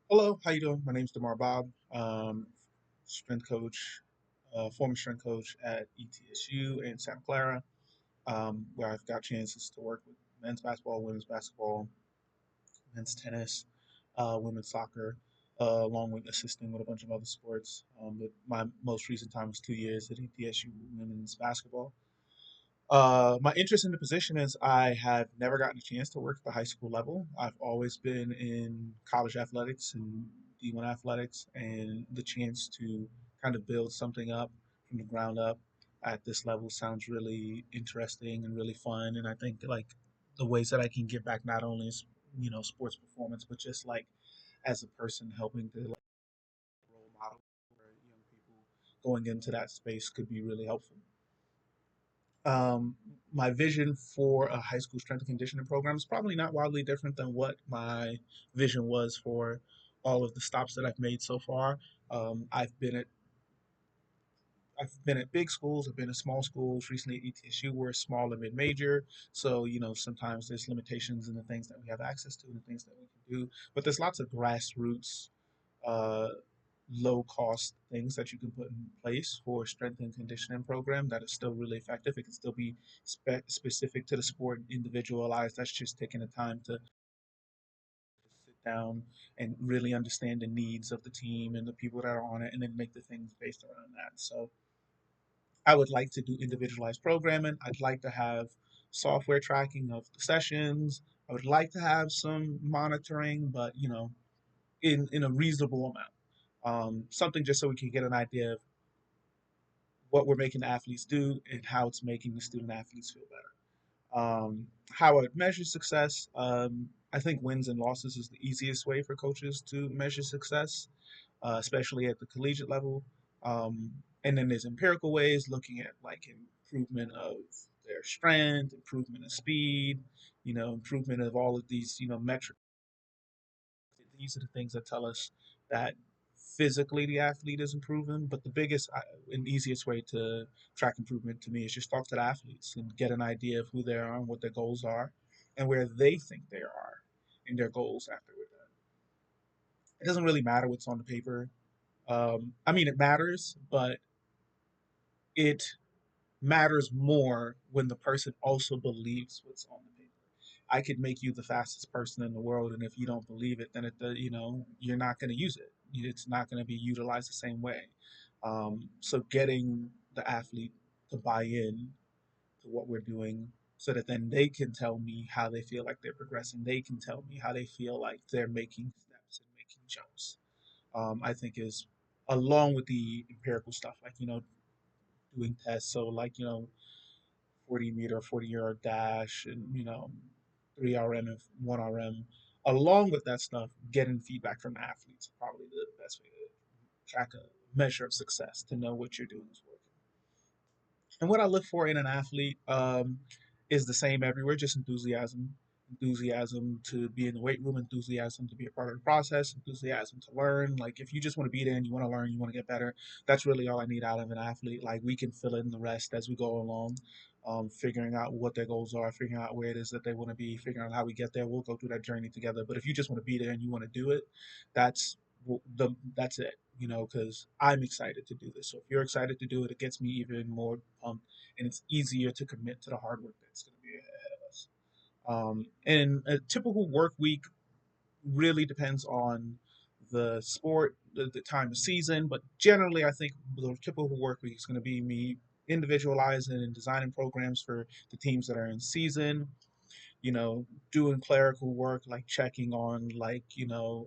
Hello, how you doing? My name's Demar Bob, strength coach, former strength coach at ETSU in Santa Clara, where I've got chances to work with men's basketball, men's tennis, women's soccer, along with assisting with a bunch of other sports. But my most recent time was 2 years at ETSU women's basketball. My interest in the position is I have never gotten a chance to work at the high school level. I've always been in college athletics and D1 athletics, and the chance to kind of build something up from the ground up at this level sounds really interesting and really fun. And I think like the ways that I can give back not only is sports performance, but just like as a person helping to like role model for young people going into that space could be really helpful. um, my vision for a high school strength and conditioning program is probably not wildly different than what my vision was for all of the stops that I've made so far. Um, I've been at I've been at big schools, I've been at small schools. Recently at ETSU, we're small and mid-major, so sometimes there's limitations in the things that we have access to and the things that we can do. But there's lots of grassroots uh, low cost things that you can put in place for a strength and conditioning program that is still really effective. It can still be specific to the sport, individualized. That's just taking the time to sit down and really understand the needs of the team and the people that are on it, and then make the things based around that. So I would like to do individualized programming. I'd like to have software tracking of the sessions. I would like to have some monitoring, but in a reasonable amount. Something just so we can get an idea of what we're making the athletes do and how it's making the student athletes feel better. How I would measure success, I think wins and losses is the easiest way for coaches to measure success, especially at the collegiate level. Um, and then there's empirical ways looking at like improvement of their strength, improvement of speed, improvement of all of these, metrics. These are the things that tell us that physically the athlete is improving. But the biggest and easiest way to track improvement to me is just talk to the athletes and get an idea of who they are and what their goals are and where they think they are in their goals after we're done. It doesn't really matter what's on the paper. I mean, it matters, but it matters more when the person also believes what's on the paper. I could make you the fastest person in the world, and if you don't believe it, then you're not going to use it. It's not going to be utilized the same way. So getting the athlete to buy in to what we're doing, so that then they can tell me how they feel like they're progressing. They can tell me how they feel like they're making steps and making jumps. I think is along with the empirical stuff, like doing tests. So like 40-meter, 40-yard dash, and 3 RM and 1 RM. Along with that stuff, getting feedback from athletes is probably the best way to track a measure of success to know what you're doing is working. And what I look for in an athlete is the same everywhere, just enthusiasm. Enthusiasm to be in the weight room, enthusiasm to be a part of the process, enthusiasm to learn. Like if you just want to be there and you want to learn, you want to get better, that's really all I need out of an athlete. Like we can fill in the rest as we go along, figuring out what their goals are, figuring out where it is that they want to be, figuring out how we get there. We'll go through that journey together. But if you just want to be there and you want to do it, that's that's it, because I'm excited to do this. So if you're excited to do it, it gets me even more pumped, and it's easier to commit to the hard work that's going to be ahead of us. And a typical work week really depends on the sport, the time of season, but generally, I think the typical work week is going to be me individualizing and designing programs for the teams that are in season, doing clerical work like checking on like,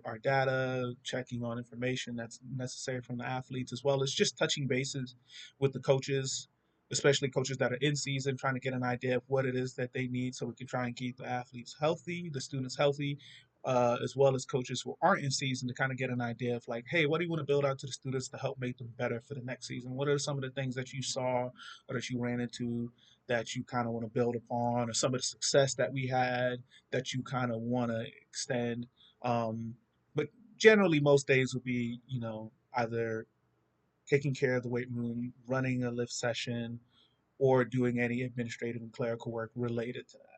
our data, checking on information that's necessary from the athletes, as well as just touching bases with the coaches, especially coaches that are in season, trying to get an idea of what it is that they need so we can try and keep the athletes healthy, the students healthy, as well as coaches who aren't in season to kind of get an idea of like, hey, what do you want to build out to the students to help make them better for the next season? What are some of the things that you saw or that you ran into that you kind of want to build upon, or some of the success that we had that you kind of want to extend. But generally, most days will be, either taking care of the weight room, running a lift session, or doing any administrative and clerical work related to that.